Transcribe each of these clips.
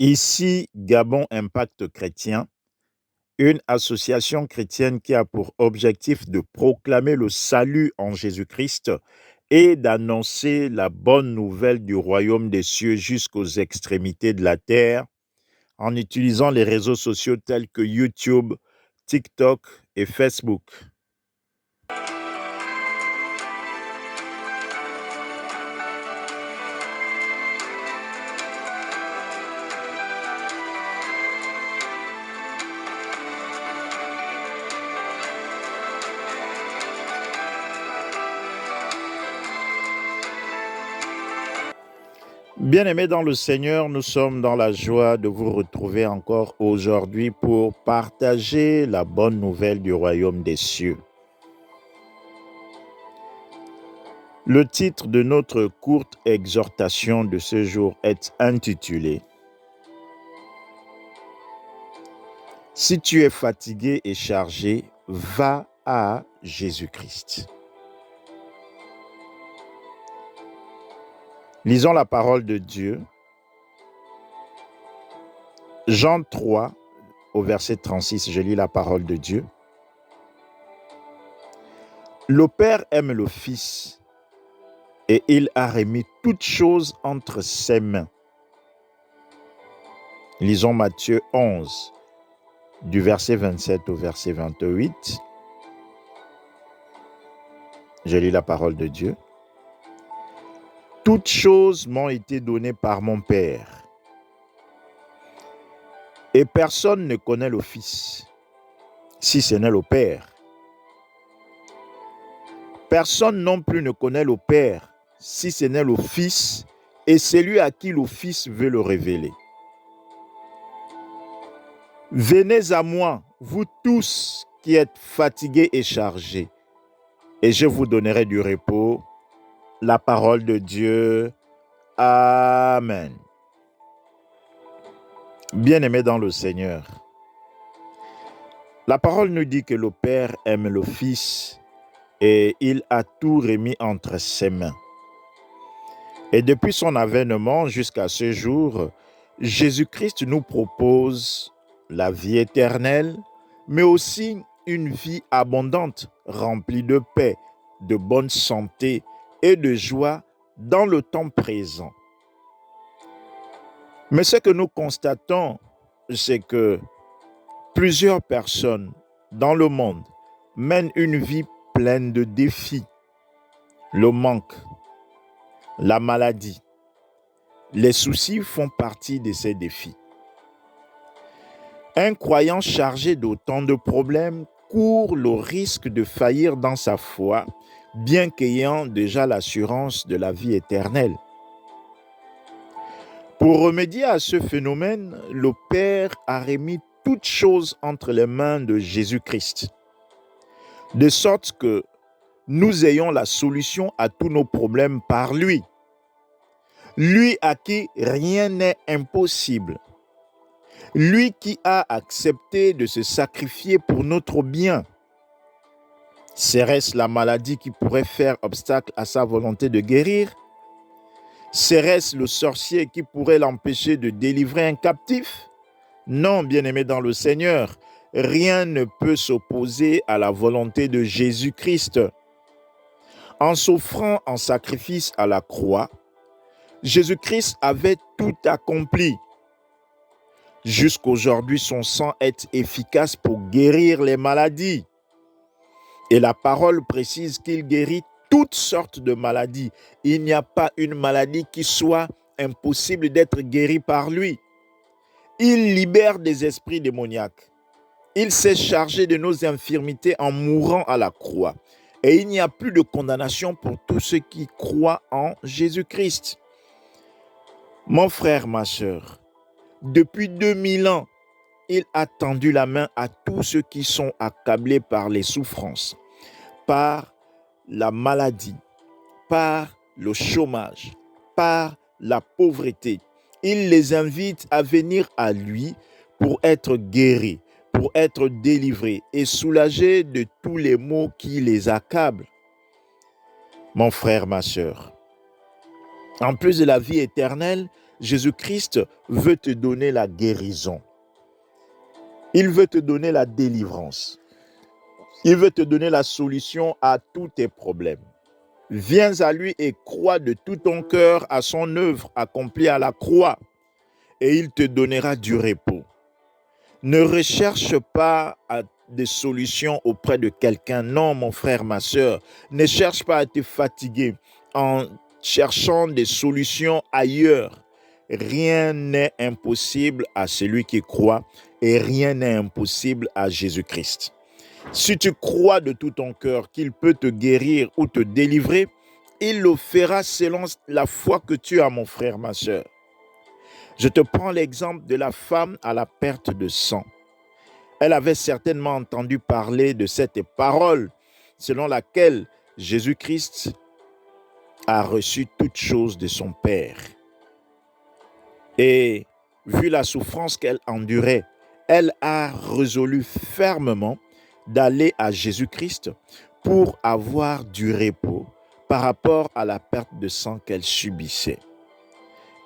Ici, Gabon Impact Chrétien, une association chrétienne qui a pour objectif de proclamer le salut en Jésus-Christ et d'annoncer la bonne nouvelle du royaume des cieux jusqu'aux extrémités de la terre en utilisant les réseaux sociaux tels que YouTube, TikTok et Facebook. Bien-aimés dans le Seigneur, nous sommes dans la joie de vous retrouver encore aujourd'hui pour partager la bonne nouvelle du royaume des cieux. Le titre de notre courte exhortation de ce jour est intitulé « Si tu es fatigué et chargé, va à Jésus-Christ ». Lisons la parole de Dieu. Jean 3, au verset 36, je lis la parole de Dieu. Le Père aime le Fils et il a remis toutes choses entre ses mains. Lisons Matthieu 11, du verset 27 au verset 28. Je lis la parole de Dieu. Toutes choses m'ont été données par mon Père. Et personne ne connaît le Fils, si ce n'est le Père. Personne non plus ne connaît le Père, si ce n'est le Fils, et celui à qui le Fils veut le révéler. Venez à moi, vous tous qui êtes fatigués et chargés, et je vous donnerai du repos. La parole de Dieu. Amen. Bien-aimés dans le Seigneur, la parole nous dit que le Père aime le Fils et il a tout remis entre ses mains. Et depuis son avènement jusqu'à ce jour, Jésus-Christ nous propose la vie éternelle, mais aussi une vie abondante, remplie de paix, de bonne santé et de joie dans le temps présent. Mais ce que nous constatons, c'est que plusieurs personnes dans le monde mènent une vie pleine de défis. Le manque, la maladie, les soucis font partie de ces défis. Un croyant chargé d'autant de problèmes court le risque de faillir dans sa foi, bien qu'ayant déjà l'assurance de la vie éternelle. Pour remédier à ce phénomène, le Père a remis toutes choses entre les mains de Jésus-Christ, de sorte que nous ayons la solution à tous nos problèmes par lui. Lui à qui rien n'est impossible. Lui qui a accepté de se sacrifier pour notre bien. Serait-ce la maladie qui pourrait faire obstacle à sa volonté de guérir? Serait-ce le sorcier qui pourrait l'empêcher de délivrer un captif? Non, bien-aimé dans le Seigneur, rien ne peut s'opposer à la volonté de Jésus-Christ. En s'offrant en sacrifice à la croix, Jésus-Christ avait tout accompli. Jusqu'aujourd'hui, son sang est efficace pour guérir les maladies. Et la parole précise qu'il guérit toutes sortes de maladies. Il n'y a pas une maladie qui soit impossible d'être guérie par lui. Il libère des esprits démoniaques. Il s'est chargé de nos infirmités en mourant à la croix. Et il n'y a plus de condamnation pour tous ceux qui croient en Jésus-Christ. Mon frère, ma sœur, depuis 2000 ans, il a tendu la main à tous ceux qui sont accablés par les souffrances, par la maladie, par le chômage, par la pauvreté. Il les invite à venir à lui pour être guéris, pour être délivrés et soulagés de tous les maux qui les accablent. Mon frère, ma sœur, en plus de la vie éternelle, Jésus-Christ veut te donner la guérison. Il veut te donner la délivrance. Il veut te donner la solution à tous tes problèmes. Viens à lui et crois de tout ton cœur à son œuvre accomplie à la croix et il te donnera du repos. Ne recherche pas des solutions auprès de quelqu'un. Non, mon frère, ma soeur, ne cherche pas à te fatiguer en cherchant des solutions ailleurs. Rien n'est impossible à celui qui croit et rien n'est impossible à Jésus-Christ. Si tu crois de tout ton cœur qu'il peut te guérir ou te délivrer, il le fera selon la foi que tu as, mon frère, ma soeur. Je te prends l'exemple de la femme à la perte de sang. Elle avait certainement entendu parler de cette parole selon laquelle Jésus-Christ a reçu toutes choses de son Père. Et vu la souffrance qu'elle endurait, elle a résolu fermement d'aller à Jésus-Christ pour avoir du repos par rapport à la perte de sang qu'elle subissait.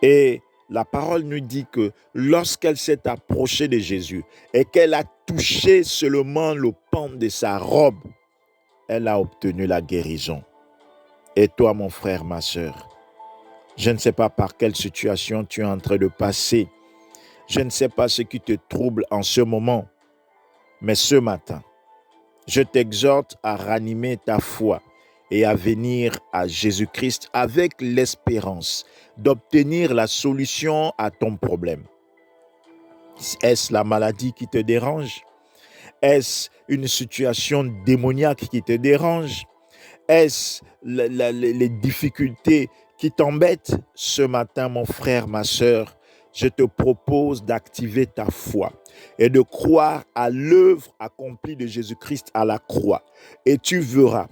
Et la parole nous dit que lorsqu'elle s'est approchée de Jésus et qu'elle a touché seulement le pan de sa robe, elle a obtenu la guérison. Et toi, mon frère, ma soeur, je ne sais pas par quelle situation tu es en train de passer. Je ne sais pas ce qui te trouble en ce moment. Mais ce matin, je t'exhorte à ranimer ta foi et à venir à Jésus-Christ avec l'espérance d'obtenir la solution à ton problème. Est-ce la maladie qui te dérange? Est-ce une situation démoniaque qui te dérange? Est-ce les difficultés qui t'embêtent? Ce matin, mon frère, ma soeur, je te propose d'activer ta foi et de croire à l'œuvre accomplie de Jésus-Christ à la croix. Et tu verras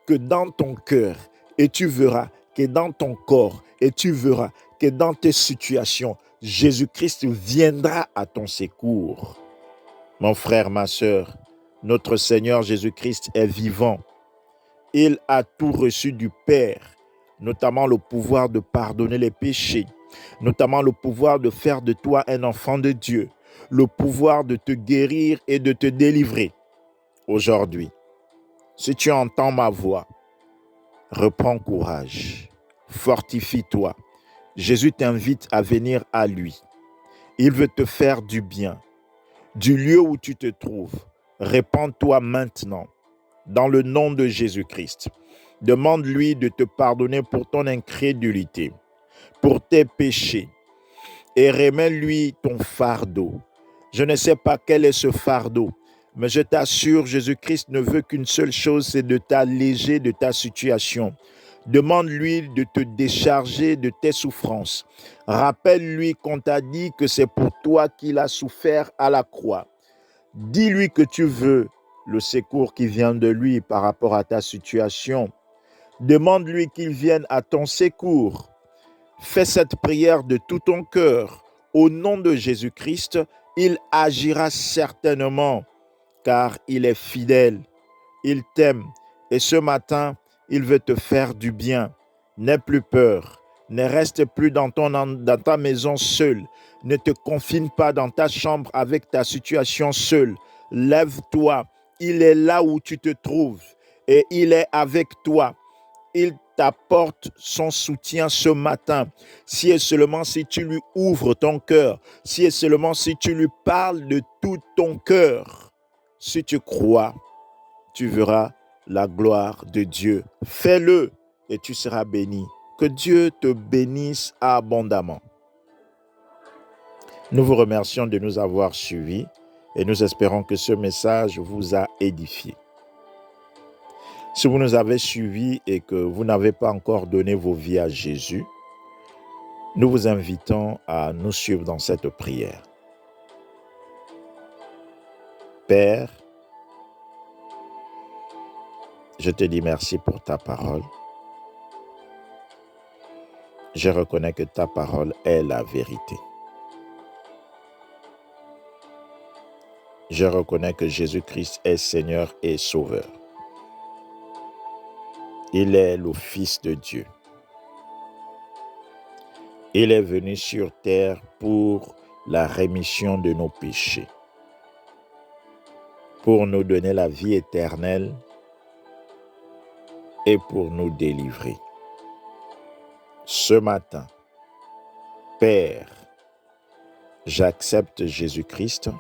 que dans ton cœur, et tu verras que dans ton corps, et tu verras que dans tes situations, Jésus-Christ viendra à ton secours. Mon frère, ma soeur, notre Seigneur Jésus-Christ est vivant. Il a tout reçu du Père, notamment le pouvoir de pardonner les péchés, notamment le pouvoir de faire de toi un enfant de Dieu, le pouvoir de te guérir et de te délivrer. Aujourd'hui, si tu entends ma voix, reprends courage, fortifie-toi. Jésus t'invite à venir à lui. Il veut te faire du bien. Du lieu où tu te trouves, répands-toi maintenant dans le nom de Jésus-Christ. Demande-lui de te pardonner pour ton incrédulité, pour tes péchés, et remets-lui ton fardeau. Je ne sais pas quel est ce fardeau, mais je t'assure, Jésus-Christ ne veut qu'une seule chose, c'est de t'alléger de ta situation. Demande-lui de te décharger de tes souffrances. Rappelle-lui qu'on t'a dit que c'est pour toi qu'il a souffert à la croix. Dis-lui que tu veux le secours qui vient de lui par rapport à ta situation. Demande-lui qu'il vienne à ton secours. Fais cette prière de tout ton cœur. Au nom de Jésus-Christ, il agira certainement, car il est fidèle. Il t'aime et ce matin, il veut te faire du bien. N'aie plus peur. Ne reste plus dans ta maison seul. Ne te confine pas dans ta chambre avec ta situation seule. Lève-toi. Il est là où tu te trouves et il est avec toi. Il t'apporte son soutien ce matin. Si et seulement si tu lui ouvres ton cœur, si et seulement si tu lui parles de tout ton cœur. Si tu crois, tu verras la gloire de Dieu. Fais-le et tu seras béni. Que Dieu te bénisse abondamment. Nous vous remercions de nous avoir suivis et nous espérons que ce message vous a édifié. Si vous nous avez suivis et que vous n'avez pas encore donné vos vies à Jésus, nous vous invitons à nous suivre dans cette prière. Père, je te dis merci pour ta parole. Je reconnais que ta parole est la vérité. Je reconnais que Jésus-Christ est Seigneur et Sauveur. Il est le Fils de Dieu. Il est venu sur terre pour la rémission de nos péchés, pour nous donner la vie éternelle et pour nous délivrer. Ce matin, Père, j'accepte Jésus-Christ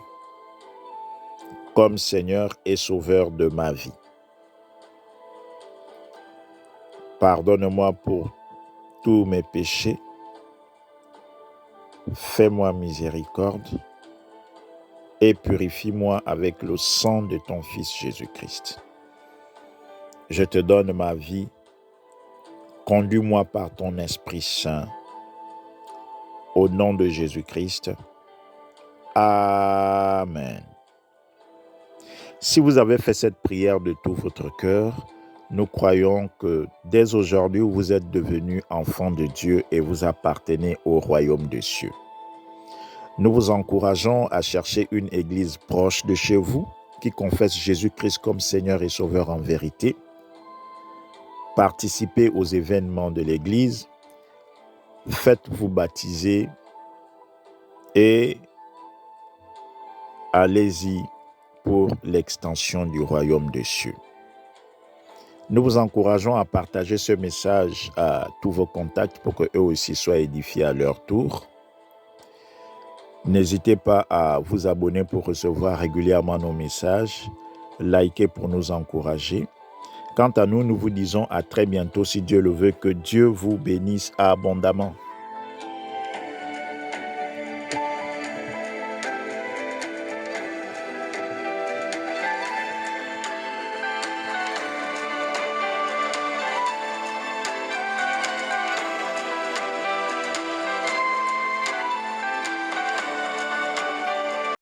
comme Seigneur et Sauveur de ma vie. Pardonne-moi pour tous mes péchés. Fais-moi miséricorde et purifie-moi avec le sang de ton Fils Jésus-Christ. Je te donne ma vie. Conduis-moi par ton Esprit Saint. Au nom de Jésus-Christ. Amen. Si vous avez fait cette prière de tout votre cœur, nous croyons que dès aujourd'hui, vous êtes devenus enfants de Dieu et vous appartenez au royaume des cieux. Nous vous encourageons à chercher une église proche de chez vous qui confesse Jésus-Christ comme Seigneur et Sauveur en vérité. Participez aux événements de l'église, faites-vous baptiser et allez-y pour l'extension du royaume des cieux. Nous vous encourageons à partager ce message à tous vos contacts pour qu'eux aussi soient édifiés à leur tour. N'hésitez pas à vous abonner pour recevoir régulièrement nos messages, likez pour nous encourager. Quant à nous, nous vous disons à très bientôt si Dieu le veut, que Dieu vous bénisse abondamment.